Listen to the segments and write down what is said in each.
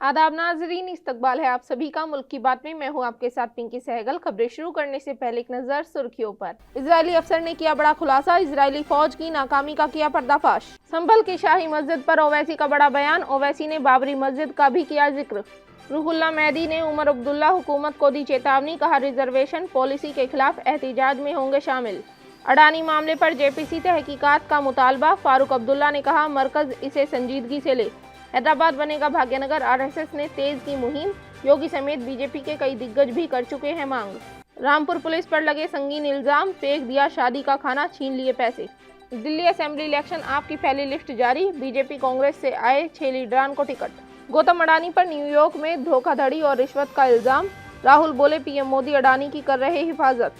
आदाब नाजरीन, इस्तकबाल है आप सभी का मुल्क की बात में। मैं हूं आपके साथ पिंकी सहगल। खबरें शुरू करने से पहले एक नजर सुर्खियों पर। इजरायली अफसर ने किया बड़ा खुलासा, इजरायली फौज की नाकामी का किया पर्दाफाश। संभल की शाही मस्जिद पर ओवैसी का बड़ा बयान, ओवैसी ने बाबरी मस्जिद का भी किया जिक्र। रूहुल्लाह मेहदी ने उमर अब्दुल्ला हुकूमत को दी चेतावनी, कहा रिजर्वेशन पॉलिसी के खिलाफ एहतिजाज में होंगे शामिल। अडानी मामले पर जेपीसी तहकीकात का मुतालबा, फारूक अब्दुल्ला ने कहा मरकज इसे संजीदगी से ले। हैदराबाद बनेगा भाग्यनगर, आरएसएस ने तेज की मुहिम, योगी समेत बीजेपी के कई दिग्गज भी कर चुके हैं मांग। रामपुर पुलिस पर लगे संगीन इल्जाम, फेंक दिया शादी का खाना, छीन लिए पैसे। दिल्ली असेंबली इलेक्शन आप की पहली लिस्ट जारी, बीजेपी कांग्रेस से आए 6 लीडरान को टिकट। गौतम अडानी पर न्यूयॉर्क में धोखाधड़ी और रिश्वत का इल्जाम, राहुल बोले पीएम मोदी अडानी की कर रहे हिफाजत।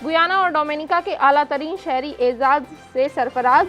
गुयाना और डोमिनिका के आला तरीन शहरी एजाज से सरफराज,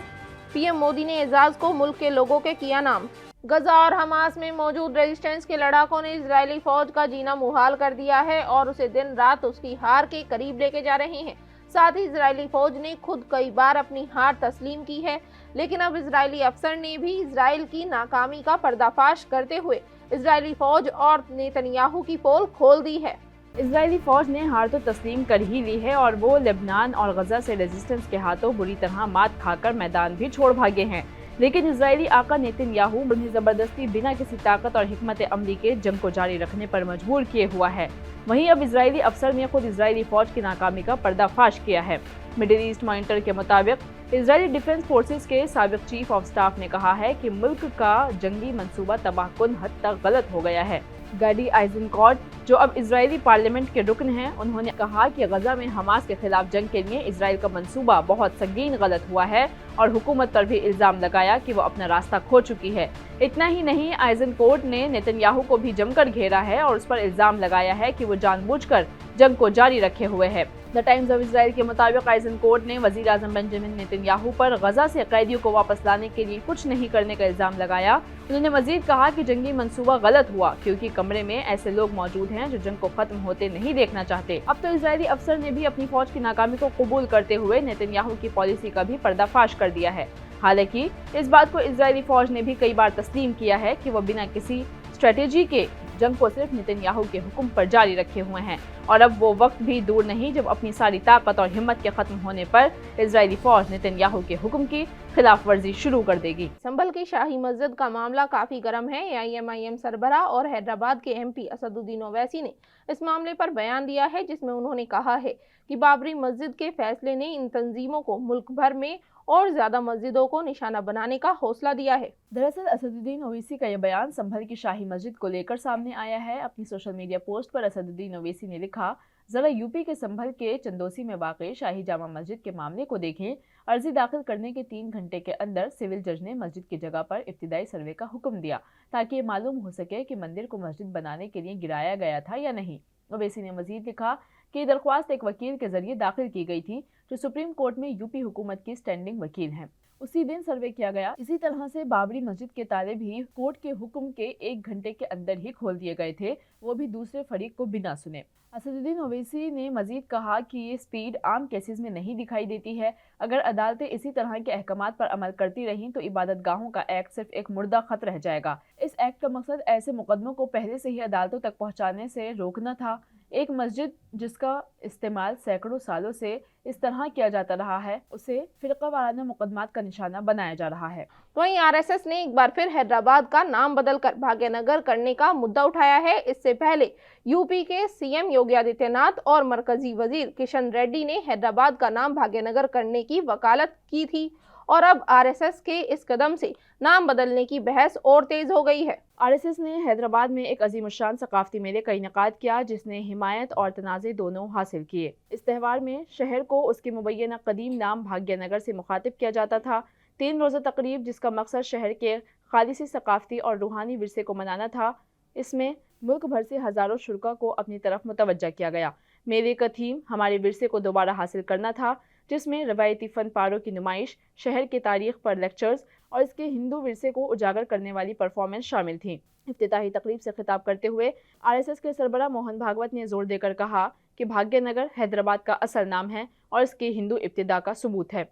पीएम मोदी ने एजाज को मुल्क के लोगों के किया नाम। गजा और हमास में मौजूद रेजिस्टेंस के लड़ाकों ने इजरायली फौज का जीना मुहाल कर दिया है और उसे दिन रात उसकी हार के करीब लेके जा रहे हैं। साथ ही इजरायली फौज ने खुद कई बार अपनी हार तस्लीम की है, लेकिन अब इजरायली अफसर ने भी इजराइल की नाकामी का पर्दाफाश करते हुए इजरायली फौज और नेतन्याहू की पोल खोल दी है। इजरायली फौज ने हार तो तस्लीम कर ही ली है और वो लेबनान और गजा से रेजिस्टेंस के हाथों बुरी तरह मात खाकर मैदान भी छोड़ भागे हैं, लेकिन इजरायली आका नेतन्याहू उन्हें जबरदस्ती बिना किसी ताकत और हिकमत अमली के जंग को जारी रखने पर मजबूर किए हुआ है। वहीं अब इजरायली अफसर ने खुद इजरायली फौज की नाकामी का पर्दाफाश किया है। मिडिल ईस्ट मॉनिटर के मुताबिक इजरायली डिफेंस फोर्सेस के साबिक चीफ ऑफ स्टाफ ने कहा है कि मुल्क का जंगी मंसूबा तबाहकुन हद तक गलत हो गया है। गैडी आइजनकॉट, जो अब इजरायली पार्लियामेंट के रुकन हैं, उन्होंने कहा कि गजा में हमास के खिलाफ जंग के लिए इजराइल का मंसूबा बहुत संगीन गलत हुआ है और हुकूमत पर भी इल्जाम लगाया कि वो अपना रास्ता खो चुकी है। इतना ही नहीं, आइजनकोट ने नेतन्याहू को भी जमकर घेरा है और उस पर इल्जाम लगाया है कि वो जानबूझकर जंग को जारी रखे हुए है। द टाइम्स ऑफ इजराइल के मुताबिक आइजनकोट ने वजीर आजम बेंजामिन नेतन्याहू पर गजा से कैदियों को वापस लाने के लिए कुछ नहीं करने का इल्जाम लगाया। उन्होंने मजीद कहा कि जंगी मंसूबा गलत हुआ क्योंकि कमरे में ऐसे लोग मौजूद हैं जो जंग को खत्म होते नहीं देखना चाहते। अब तो इजरायली अफसर ने भी अपनी फौज की नाकामी को कबूल करते हुए नेतन्याहू की पॉलिसी का भी पर्दाफाश कर दिया है। हालांकि इस बात को इजरायली फौज ने भी कई बार तस्लीम किया है कि वो बिना किसी स्ट्रेटेजी के जंग को सिर्फ नेतन्याहू के हुक्म पर जारी रखे हुए हैं और अब वो वक्त भी दूर नहीं जब अपनी सारी ताकत और हिम्मत के खत्म होने पर इजरायली फौज नेतन्याहू के हुक्म की खिलाफ वर्जी शुरू कर देगी। संभल की शाही मस्जिद का मामला काफी गर्म है। एआईएमआईएम सरबराह और हैदराबाद के एमपी असदुद्दीन ओवैसी ने इस मामले पर बयान दिया है, जिसमें उन्होंने कहा है कि बाबरी मस्जिद के फैसले ने इन तंजीमों को मुल्क भर में और ज्यादा मस्जिदों को निशाना बनाने का हौसला दिया है। दरअसल असदुद्दीन ओवैसी का यह बयान संभल की शाही मस्जिद को लेकर सामने आया है। अपनी सोशल मीडिया पोस्ट पर असदुद्दीन ओवैसी ने लिखा, जरा यूपी के संभल के चंदोसी में वाक़ई शाही जामा मस्जिद के मामले को देखें। अर्जी दाखिल करने के 3 घंटे के अंदर सिविल जज ने मस्जिद की जगह पर इब्तिदाई सर्वे का हुक्म दिया ताकि ये मालूम हो सके कि मंदिर को मस्जिद बनाने के लिए गिराया गया था या नहीं। ओवैसी ने मजीद लिखा कि दरख्वास्त एक वकील के जरिए दाखिल की गई थी जो सुप्रीम कोर्ट में यूपी हुकूमत की स्टैंडिंग वकील हैं। उसी दिन सर्वे किया गया। इसी तरह से बाबरी मस्जिद के ताले भी कोर्ट के हुक्म के 1 घंटे के अंदर ही खोल दिए गए थे, वो भी दूसरे फरीक को बिना सुने। असदुद्दीन ओवैसी ने मजीद कहा कि ये स्पीड आम केसेस में नहीं दिखाई देती है। अगर अदालतें इसी तरह के अहकामात पर अमल करती रहीं तो इबादत गाहों का एक्ट सिर्फ एक मुर्दा खत रह जाएगा। इस एक्ट का मकसद ऐसे मुकदमों को पहले से ही अदालतों तक पहुंचाने से रोकना था। एक मस्जिद जिसका इस्तेमाल सैकड़ों सालों से इस तरह किया जाता रहा है, उसे फिरका वाराना मुकदमात का निशाना बनाया जा रहा है। वहीं आरएसएस ने एक बार फिर हैदराबाद का नाम बदलकर भाग्यनगर करने का मुद्दा उठाया है। इससे पहले यूपी के सीएम योगी आदित्यनाथ और मरकजी वजीर किशन रेड्डी ने हैदराबाद का नाम भाग्यनगर करने की वकालत की थी और अब आरएसएस के इस कदम से नाम बदलने की बहस और तेज हो गई है। आरएसएस ने हैदराबाद में एक अजीमुशान सकाफती मेले का इनेकाद किया जिसने हिमायत और तनाज़े दोनों हासिल किए। इस त्यौहार में शहर को उसके मुबैना कदीम नाम भाग्यनगर से मुखातिब किया जाता था। 3 रोज़ा तकरीब जिसका मकसद शहर के खालिसी सकाफती और रूहानी विरसे को मनाना था। इसमें मुल्क भर से हज़ारों शुरका को अपनी तरफ मुतवज्जा किया गया। मेले का थीम हमारे विरसे को दोबारा हासिल करना था, जिसमें रवायती फ़न पारों की नुमाइश, शहर की तारीख पर लेक्चर्स और इसके हिंदू विरसे को उजागर करने वाली परफॉर्मेंस शामिल थी। इफ्तिताही तकरीब से खिताब करते हुए आरएसएस के सरबराह मोहन भागवत ने जोर देकर कहा कि भाग्यनगर हैदराबाद का असल नाम है और इसकी हिंदू इब्तिदा का सबूत है।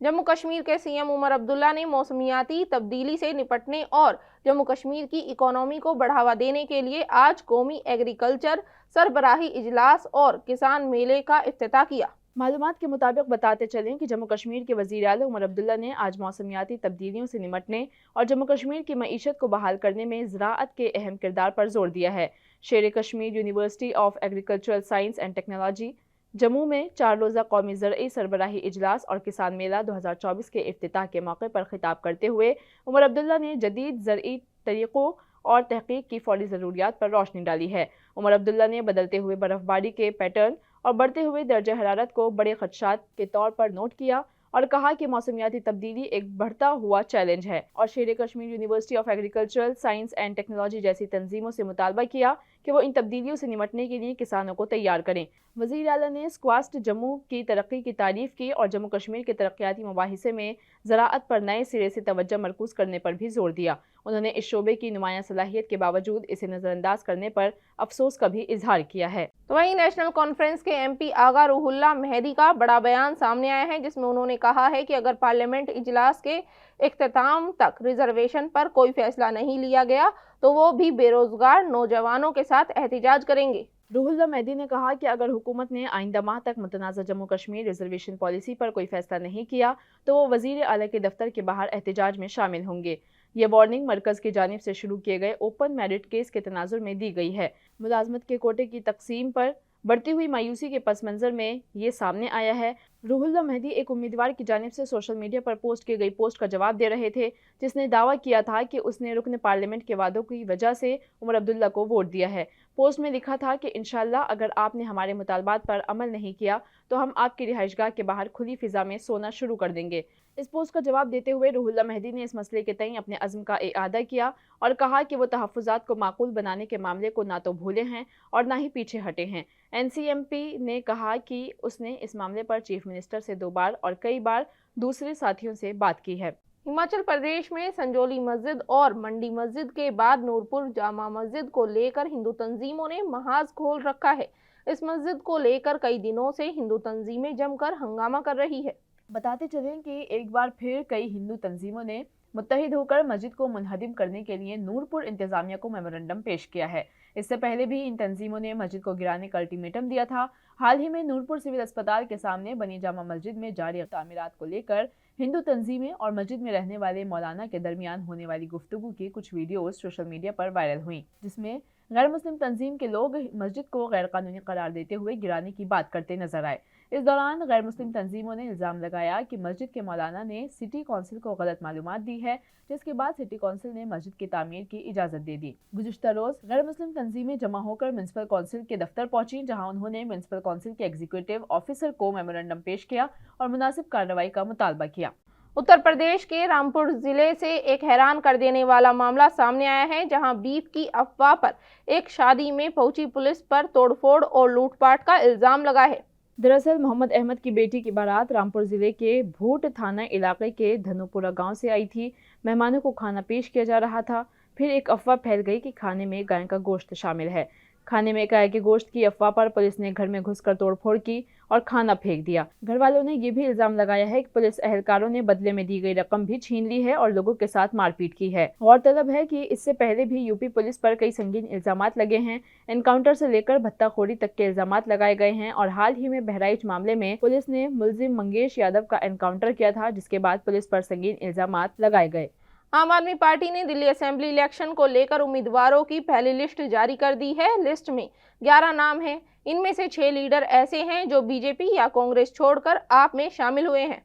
जम्मू कश्मीर के सीएम उमर अब्दुल्ला ने मौसमियाती तब्दीली से निपटने और जम्मू कश्मीर की इकोनॉमी को बढ़ावा देने के लिए आज कौमी एग्रीकल्चर सरबराही इजलास और किसान मेले का इफ्तिताह किया। मालूमात के मुताबिक बताते चलें कि जम्मू कश्मीर के वज़ीर आला उमर अब्दुल्ला ने आज मौसमियाती तब्दीलियों से निपटने और जम्मू कश्मीर की मईशत को बहाल करने में ज़राअत के अहम किरदार पर जोर दिया है। शेर Kashmir university of agricultural science and technology Jammu में 4 रोज़ा कौमी ज़रई सरबराही इजलास और किसान मेला 2024 के इफ्तिताह के मौके पर खिताब करते हुए उमर अब्दुल्ला ने जदीद ज़रई तरीक़ों और तहक़ीक़ की फ़ौरी ज़रूरियात पर रोशनी डाली है। उमर अब्दुल्ला ने बदलते हुए बर्फ़बारी के पैटर्न और बढ़ते हुए दर्जा हरारत को बड़े खदशात के तौर पर नोट किया और कहा कि मौसमियाती तब्दीली एक बढ़ता हुआ चैलेंज है और शेर Kashmir university of agricultural science and technology जैसी तंजीमों से मुतालबा किया कि वो इन तब्दीलियों से निपटने के लिए किसानों को तैयार करें। वज़ीर आला ने स्क्वास्ट जम्मू की तरक्की की तारीफ़ की और जम्मू कश्मीर के तरक्याती मबाहिसे में ज़राअत पर नए सिरे से तवज्जो मरकूज़ करने पर भी जोर दिया। उन्होंने इस शोबे की नुमायां सलाहियत के बावजूद इसे नज़रअंदाज करने पर अफसोस का भी इजहार किया है। तो वहीं नेशनल कॉन्फ्रेंस के एमपी आगा रूहुल्लाह मेहदी का बड़ा बयान सामने आया है, जिसमें उन्होंने कहा है कि अगर पार्लियामेंट इजलास के इख्तिताम तक रिजर्वेशन पर कोई फैसला नहीं लिया गया तो वो भी बेरोजगार नौजवानों के साथ एहतिजाज करेंगे। रूहुल्लाह मेहदी ने कहा कि अगर हुकूमत ने आइंदा माह तक मुतनाज़ा जम्मू कश्मीर रिजर्वेशन पॉलिसी पर कोई फैसला नहीं किया तो वो वज़ीर आला के दफ्तर के बाहर एहतिजाज में शामिल होंगे। ये वार्निंग मरकज़ की जानिब से शुरू किए गए ओपन मेरिट केस के तनाजुर में दी गई है। मुलाजमत के कोटे की तकसीम पर बढ़ती हुई मायूसी के पस मंज़र में ये सामने आया है। रूहुल्लाह मेहदी एक उम्मीदवार की जानिब से सोशल मीडिया पर पोस्ट की गई पोस्ट का जवाब दे रहे थे, जिसने दावा किया था कि उसने रुकन पार्लियामेंट के वादों की वजह से उमर अब्दुल्ला को वोट दिया है। पोस्ट में लिखा था कि इंशाअल्लाह अगर आपने हमारे मुतालबात पर अमल नहीं किया तो हम आपकी रिहाइशगाह के बाहर खुली फिजा में सोना शुरू कर देंगे। इस पोस्ट का जवाब देते हुए रूहुल्लाह मेहदी ने इस मसले के तई अपने अज़्म का इआदा किया और कहा कि वो तहफ़्फ़ुज़ात को माकूल बनाने के मामले को ना तो भूले हैं और ना ही पीछे हटे हैं। एनसीएमपी ने कहा कि उसने इस मामले पर चीफ मिनिस्टर से 2 बार और कई बार दूसरे साथियों से बात की है। हिमाचल प्रदेश में संजौली मस्जिद और मंडी मस्जिद के बाद नूरपुर जामा मस्जिद को लेकर हिंदू तंजीमों ने महाज खोल रखा है। इस मस्जिद को लेकर कई दिनों से हिंदू तंजीमें जमकर हंगामा कर रही है। बताते चलें कि एक बार फिर कई हिंदू तंजीमों ने मुत्तहिद होकर मस्जिद को मुनहदिम करने के लिए नूरपुर इंतजामिया को मेमोरेंडम पेश किया है। इससे पहले भी इन तंजीमों ने मस्जिद को गिराने का अल्टीमेटम दिया था। हाल ही में नूरपुर सिविल अस्पताल के सामने बनी जामा मस्जिद में जारी तामीरात को लेकर हिंदू तंजीमें और मस्जिद में रहने वाले मौलाना के दरमियान होने वाली गुफ्तगू की कुछ वीडियोस सोशल मीडिया पर वायरल हुई, जिसमें गैर मुस्लिम तंजीम के लोग मस्जिद को गैर कानूनी करार देते हुए गिराने की बात करते नजर आए। इस दौरान गैर मुस्लिम तंजीमों ने इल्ज़ाम लगाया कि मस्जिद के मौलाना ने सिटी कौंसिल को गलत मालूमात दी है, जिसके बाद सिटी कौंसिल ने मस्जिद की तामीर की इजाज़त दे दी। गुज़िश्ता रोज़ गैर मुस्लिम तंजीमें जमा होकर म्युनिसिपल कौंसिल के दफ्तर पहुंची, जहां उन्होंने म्युनिसिपल कौंसिल के एग्जीक्यूटिव ऑफिसर को मेमोरेंडम पेश किया और मुनासिब कार्रवाई का मुतालबा किया। उत्तर प्रदेश के रामपुर जिले से एक हैरान कर देने वाला मामला सामने आया है, जहां बीफ की अफवाह पर एक शादी में पहुंची पुलिस पर तोड़फोड़ और लूटपाट का इल्जाम लगा है। दरअसल मोहम्मद अहमद की बेटी की बारात रामपुर जिले के भूट थाना इलाके के धनुपुरा गांव से आई थी। मेहमानों को खाना पेश किया जा रहा था। फिर एक अफवाह फैल गई कि खाने में गाय का गोश्त शामिल है। खाने में गाय के गोश्त की अफवाह पर पुलिस ने घर में घुसकर तोड़फोड़ की और खाना फेंक दिया। घर वालों ने यह भी इल्जाम लगाया है कि पुलिस एहलकारों ने बदले में दी गई रकम भी छीन ली है और लोगों के साथ मारपीट की है। गौरतलब है कि इससे पहले भी यूपी पुलिस पर कई संगीन इल्जामात लगे हैं। एनकाउंटर से लेकर भत्ताखोरी तक के इल्जामात लगाए गए हैं और हाल ही में बहराइच मामले में पुलिस ने मुलजिम मंगेश यादव का एनकाउंटर किया था, जिसके बाद पुलिस पर संगीन इल्जामात लगाए गए। आम आदमी पार्टी ने दिल्ली असेंबली इलेक्शन को लेकर उम्मीदवारों की पहली लिस्ट जारी कर दी है। लिस्ट में 11 नाम हैं। इनमें से 6 लीडर ऐसे हैं जो बीजेपी या कांग्रेस छोड़कर आप में शामिल हुए हैं।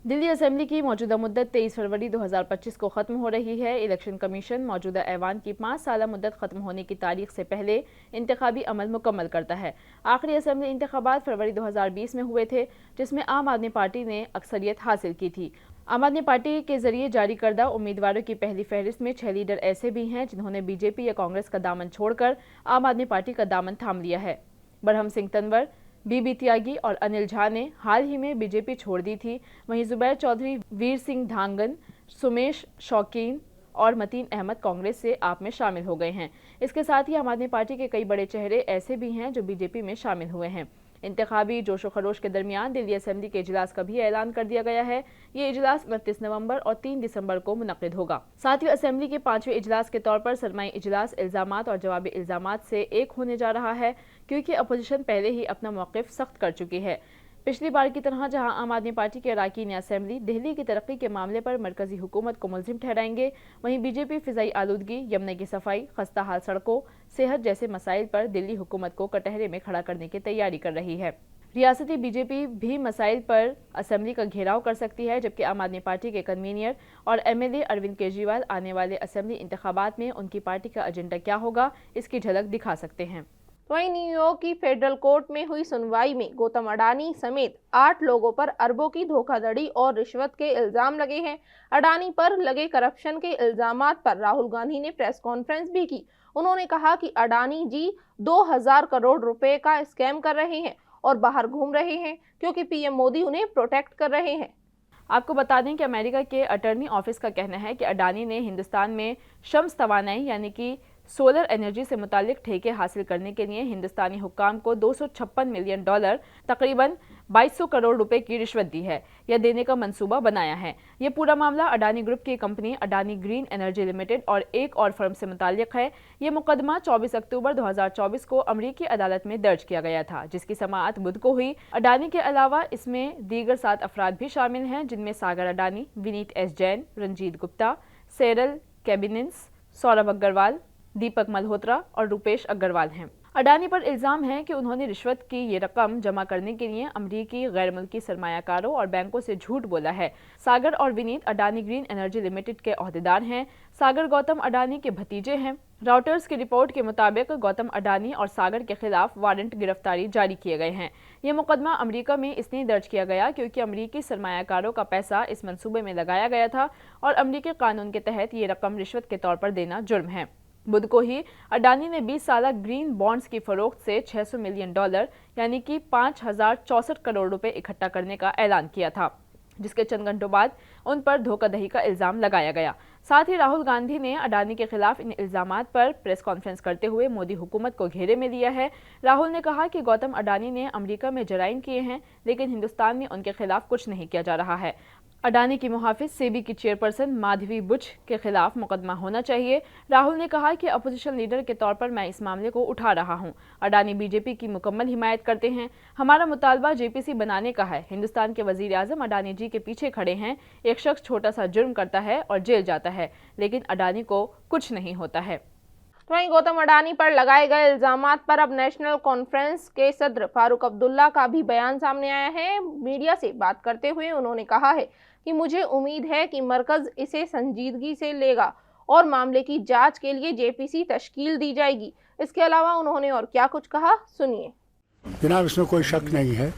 दिल्ली असेंबली की मौजूदा मुद्दत 23 फरवरी 2025 को ख़त्म हो रही है। इलेक्शन कमीशन मौजूदा ऐवान की 5 साल मुद्दत ख़त्म होने की तारीख से पहले इंतखाबी अमल मुकम्मल करता है। आखिरी असेंबली इंतखाबात फरवरी 2020 में हुए थे, जिसमें आम आदमी पार्टी ने अक्सरियत हासिल की थी। आम आदमी पार्टी के जरिए जारी करदा उम्मीदवारों की पहली फहरिस्त में 6 लीडर ऐसे भी हैं जिन्होंने बीजेपी या कांग्रेस का दामन छोड़कर आम आदमी पार्टी का दामन थाम लिया है। बरहम सिंह तंवर, बीबी त्यागी और अनिल झा ने हाल ही में बीजेपी छोड़ दी थी। वहीं जुबैर चौधरी, वीर सिंह धांगन, सुमेश शौकीन और मतीन अहमद कांग्रेस से आप में शामिल हो गए हैं। इसके साथ ही आम आदमी पार्टी के कई बड़े चेहरे ऐसे भी हैं जो बीजेपी में शामिल हुए हैं। इंतखाबी जोशो खरोश के दरमियान दिल्ली असेंबली के इजलास का भी ऐलान कर दिया गया है। ये इजलास 29 नवंबर और 3 दिसंबर को मुनक्किद होगा। साथ ही असेंबली के 5वें इजलास के तौर पर सरमाई इजलास इल्जामात और जवाबी इल्जामात से एक होने जा रहा है, क्योंकि अपोजिशन पहले ही अपना मौक़िफ़ सख्त कर चुकी है। पिछली बार की तरह जहां आम आदमी पार्टी के अरकान असेंबली दिल्ली की तरक्की के मामले पर मरकजी हुकूमत को मुल्जिम ठहराएंगे, वहीं बीजेपी फ़िज़ाई आलूदगी, यमुना की सफाई, खस्ता हाल सड़कों, सेहत जैसे मसाइल पर दिल्ली हुकूमत को कटहरे में खड़ा करने की तैयारी कर रही है। रियासती बीजेपी भी मसाइल पर असेंबली का घेराव कर सकती है, जबकि आम आदमी पार्टी के कन्वीनियर और एमएलए अरविंद केजरीवाल आने वाले असेंबली इंतखाबात में उनकी पार्टी का एजेंडा क्या होगा, इसकी झलक दिखा सकते हैं। वहीं न्यूयॉर्क की फेडरल कोर्ट में हुई सुनवाई में गौतम अडानी समेत 8 लोगों पर अरबों की धोखाधड़ी और रिश्वत के इल्जाम लगे हैं। अडानी पर लगे करप्शन के इल्जामात पर राहुल गांधी ने प्रेस कॉन्फ्रेंस भी की। उन्होंने कहा कि अडानी जी 2000 करोड़ रुपए का स्कैम कर रहे हैं और बाहर घूम रहे हैं, क्योंकि पीएम मोदी उन्हें प्रोटेक्ट कर रहे हैं। आपको बता दें कि अमेरिका के अटॉर्नी ऑफिस का कहना है कि अडानी ने हिंदुस्तान में शम्स तवानाई यानी कि सोलर एनर्जी से मुतालिक ठेके हासिल करने के लिए हिंदुस्तानी हुक्काम को $256 मिलियन तकरीबन 2200 करोड़ रुपए की रिश्वत दी है या देने का मंसूबा बनाया है। ये पूरा मामला अडानी ग्रुप की company Adani green energy limited और एक और फर्म से मुतालिक है। ये मुकदमा 24 अक्टूबर 2024 को अमरीकी अदालत में दर्ज किया गया था, जिसकी समाअत बुध को हुई। अडानी के अलावा इसमें दीगर 7 अफराद भी शामिल हैं, जिनमें सागर अडानी, विनीत एस जैन, रंजीत गुप्ता, सेरल कैबिनेंस, सौरभ अग्रवाल, दीपक मल्होत्रा और रूपेश अग्रवाल हैं। अडानी पर इल्ज़ाम है कि उन्होंने रिश्वत की ये रकम जमा करने के लिए अमरीकी गैर मुल्की सरमायाकारों और बैंकों से झूठ बोला है। सागर और Vineet Adani green energy limited के अहदेदार हैं। सागर गौतम अडानी के भतीजे हैं। रॉयटर्स की रिपोर्ट के मुताबिक गौतम अडानी और सागर के खिलाफ वारंट गिरफ्तारी जारी किए गए हैं। ये मुकदमा अमेरिका में इसलिए दर्ज किया गया क्योंकि अमरीकी सरमायाकारों का पैसा इस मंसूबे में लगाया गया था और अमरीकी कानून के तहत ये रकम रिश्वत के तौर पर देना जुर्म है। बुध को ही अडानी ने 20 साला ग्रीन बॉन्ड्स की फरोख्त से $600 मिलियन यानी कि 5064 करोड़ रुपए इकट्ठा करने का ऐलान किया था, जिसके चंद घंटों बाद उन पर धोखाधड़ी का इल्जाम लगाया गया। साथ ही राहुल गांधी ने अडानी के खिलाफ इन इल्जामात पर प्रेस कॉन्फ्रेंस करते हुए मोदी हुकूमत को घेरे में लिया है। राहुल ने कहा कि गौतम अडानी ने अमेरिका में जराइम किए हैं, लेकिन हिंदुस्तान में उनके खिलाफ कुछ नहीं किया जा रहा है। अडानी की मुहाफिज सेबी की चेयरपर्सन माधवी बुच के खिलाफ मुकदमा होना चाहिए। राहुल ने कहा कि अपोजिशन लीडर के तौर पर मैं इस मामले को उठा रहा हूं। अडानी बीजेपी की मुकम्मल हिमायत करते हैं। हमारा मुतालबा जेपीसी बनाने का है। हिंदुस्तान के वजीर आजम अडानी जी के पीछे खड़े हैं। एक शख्स छोटा सा जुर्म करता है और जेल जाता है, लेकिन अडानी को कुछ नहीं होता है। वहीं गौतम अडानी पर लगाए गए इल्जामात पर अब नेशनल कॉन्फ्रेंस के सदर फारूक अब्दुल्ला का भी बयान सामने आया है। मीडिया से बात करते हुए उन्होंने कहा है कि मुझे उम्मीद है कि मरकज इसे संजीदगी से लेगा और मामले की जांच के लिए जेपीसी तश्कील दी जाएगी। इसके अलावा उन्होंने और क्या कुछ कहा, सुनिए। जनाब, इसमें कोई शक नहीं है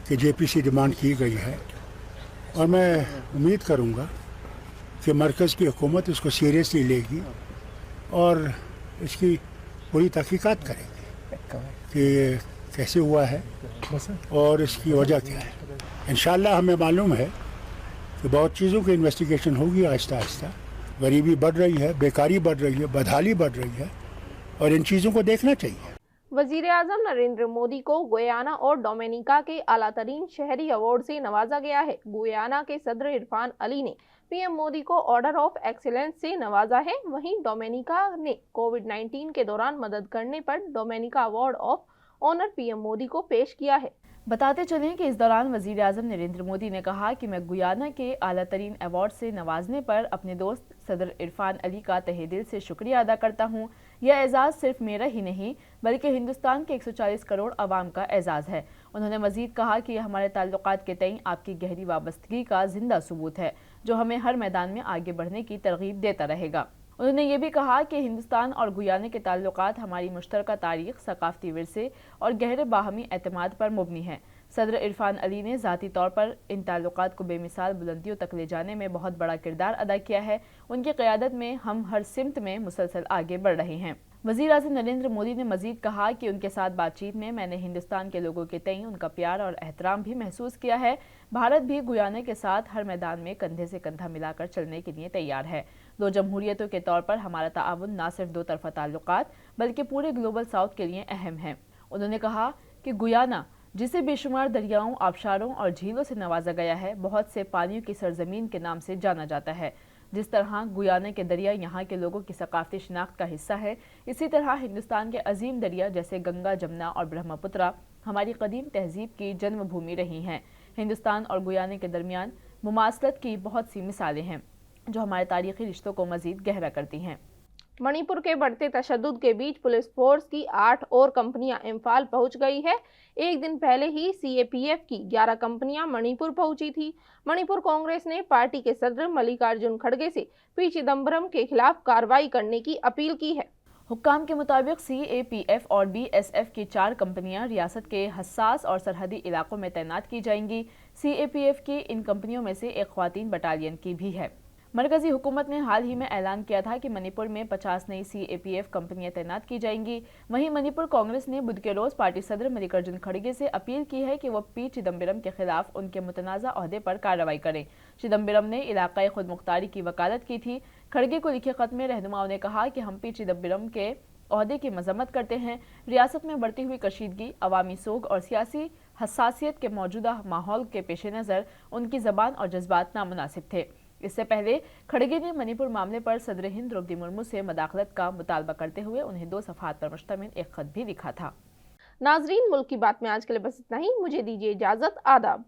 कि जेपीसी डिमांड की गई है और मैं उम्मीद करूंगा कि मरकज़ की हुकूमत इसको सीरियसली लेगी और इसकी पूरी तहकीकात करेगी कि ये कैसे हुआ है और इसकी वजह क्या है। इंशाअल्लाह हमें मालूम है कि बहुत चीज़ों की इन्वेस्टिगेशन होगी आहिस्ता आहिस्ता। गरीबी बढ़ रही है, बेकारी बढ़ रही है, बदहाली बढ़ रही है और इन चीज़ों को देखना चाहिए। वजीर आजम नरेंद्र मोदी को गुयाना और डोमिनिका के आला तरीन शहरी अवार्ड से नवाजा गया है। गुयाना के सदर इरफान अली ने पीएम मोदी को ऑर्डर ऑफ एक्सीलेंस से नवाजा है। वहीं डोमिनिका ने कोविड-19 के दौरान मदद करने पर Dominica award of honour PM Modi को पेश किया है। बताते चलें कि इस दौरान वजीर आजम नरेंद्र मोदी ने कहा कि मैं गुयाना के आला तरीन अवार्ड से नवाजने पर अपने दोस्त सदर इरफान अली का तहे दिल से शुक्रिया अदा करता हूं। यह एजाज़ सिर्फ मेरा ही नहीं बल्कि हिंदुस्तान के 140 करोड़ आवाम का एजाज़ है। उन्होंने मजीद कहा कि यह हमारे ताल्लुकात के तईं आपकी गहरी वाबस्तगी का जिंदा सबूत है, जो हमें हर मैदान में आगे बढ़ने की तरगीब देता रहेगा। उन्होंने ये भी कहा कि हिंदुस्तान और गुयाना के ताल्लुकात हमारी मुश्तरका तारीख, सकाफती विरसे और गहरे बाहमी एतमाद पर मुबनी है। सदर इरफान अली ने ज़ाती तौर पर इन ताल्लुकात को बेमिसाल बुलंदियों तक ले जाने में बहुत बड़ा किरदार अदा किया है। उनकी क़यादत में हम हर सिमत में मुसलसल आगे बढ़ रहे हैं। वज़ीर आज़म नरेंद्र मोदी ने मज़ीद कहा कि उनके साथ बातचीत में मैंने हिंदुस्तान के लोगों के तईं उनका प्यार और एहतराम भी महसूस किया है। भारत भी गुयाना के साथ हर मैदान में कंधे से कंधा मिलाकर चलने के लिए तैयार है। दो जमहूरियतों के तौर पर हमारा ताअवुन न सिर्फ दो तरफ़ा ताल्लुकात बल्कि पूरे ग्लोबल साउथ के लिए अहम है। उन्होंने कहा کہ گیانا جسے بے شمار دریاؤں، آبشاروں اور جھیلوں سے نوازا گیا ہے، بہت سے پانیوں کی سرزمین کے نام سے جانا جاتا ہے۔ جس طرح گیانا کے دریا یہاں کے لوگوں کی ثقافتی شناخت کا حصہ ہے، اسی طرح ہندوستان کے عظیم دریا جیسے گنگا، جمنا اور برہم پترا ہماری قدیم تہذیب کی جنم بھومی رہی ہیں۔ ہندوستان اور گیانا کے درمیان مماثلت کی بہت سی مثالیں ہیں جو ہمارے تاریخی رشتوں کو مزید گہرا کرتی ہیں۔ منی پور کے بڑھتے تشدد کے بیچ پولیس فورس کی 8 اور کمپنیاں امپھال پہنچ گئی ہے۔ ایک دن پہلے ہی سی اے پی ایف کی 11 کمپنیاں منی پور پہنچی تھی۔ منی پور کانگریس نے پارٹی کے صدر ملیکارجن کھڑگے سے پی چدمبرم کے خلاف کارروائی کرنے کی اپیل کی ہے۔ حکام کے مطابق سی اے پی ایف اور بی ایس ایف کی 4 کمپنیاں ریاست کے حساس اور سرحدی علاقوں میں تعینات کی جائیں گی۔ سی اے پی ایف کی ان کمپنیوں میں سے ایک خواتین بٹالین کی بھی ہے۔ مرکزی حکومت نے حال ہی میں اعلان کیا تھا کہ منی پور میں 50 نئی سی اے پی ایف کمپنیاں تعینات کی جائیں گی۔ وہیں منی پور کانگریس نے بدھ کے روز پارٹی صدر ملیکارجن کھڑگے سے اپیل کی ہے کہ وہ پی چدمبرم کے خلاف ان کے متنازع عہدے پر کارروائی کریں۔ چدمبرم نے علاقائی خود مختاری کی وکالت کی تھی۔ کھڑگے کو لکھے خط میں رہنماؤں نے کہا کہ ہم پی چدمبرم کے عہدے کی مذمت کرتے ہیں۔ ریاست میں بڑھتی ہوئی کشیدگی، عوامی سوگ اور سیاسی حساسیت کے موجودہ ماحول کے پیش نظر ان کی زبان اور جذبات نامناسب تھے۔ اس سے پہلے کھڑگے نے منی پور معاملے پر صدر ہند دروپدی مرمو سے مداخلت کا مطالبہ کرتے ہوئے انہیں 2 صفحات پر مشتمل ایک خط بھی لکھا تھا۔ ناظرین، ملک کی بات میں آج کے لیے بس اتنا ہی۔ مجھے دیجیے اجازت۔ آداب۔